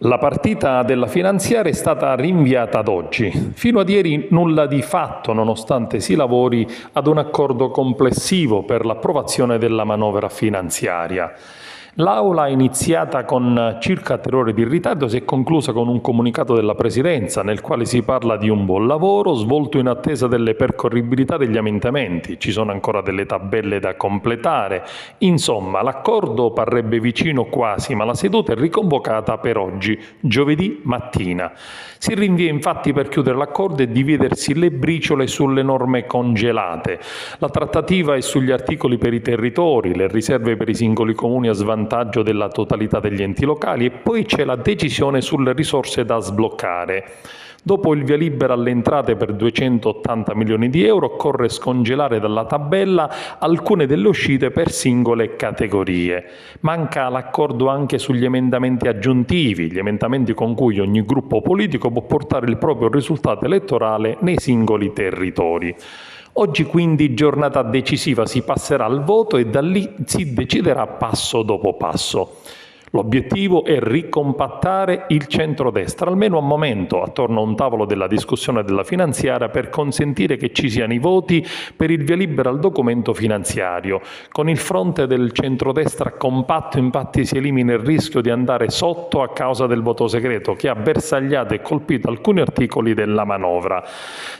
La partita della finanziaria è stata rinviata ad oggi. Fino ad ieri nulla di fatto, nonostante si lavori ad un accordo complessivo per l'approvazione della manovra finanziaria. L'Aula, iniziata con circa 3 ore di ritardo, si è conclusa con un comunicato della Presidenza nel quale si parla di un buon lavoro svolto in attesa delle percorribilità degli emendamenti. Ci sono ancora delle tabelle da completare. Insomma, l'accordo parrebbe vicino quasi, ma la seduta è riconvocata per oggi, giovedì mattina. Si rinvia infatti per chiudere l'accordo e dividersi le briciole sulle norme congelate. La trattativa è sugli articoli per i territori, le riserve per i singoli comuni a svantaggio della totalità degli enti locali e poi c'è la decisione sulle risorse da sbloccare. Dopo il via libera alle entrate per 280 milioni di euro, occorre scongelare dalla tabella alcune delle uscite per singole categorie. Manca l'accordo anche sugli emendamenti aggiuntivi, gli emendamenti con cui ogni gruppo politico può portare il proprio risultato elettorale nei singoli territori. Oggi quindi giornata decisiva, si passerà al voto e da lì si deciderà passo dopo passo. L'obiettivo è ricompattare il centrodestra, almeno a momento, attorno a un tavolo della discussione della finanziaria per consentire che ci siano i voti per il via libera al documento finanziario. Con il fronte del centrodestra compatto, infatti, si elimina il rischio di andare sotto a causa del voto segreto che ha bersagliato e colpito alcuni articoli della manovra.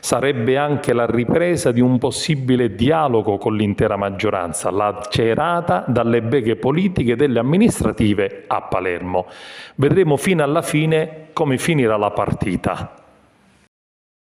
Sarebbe anche la ripresa di un possibile dialogo con l'intera maggioranza, lacerata dalle beghe politiche delle amministrative a Palermo. Vedremo fino alla fine come finirà la partita.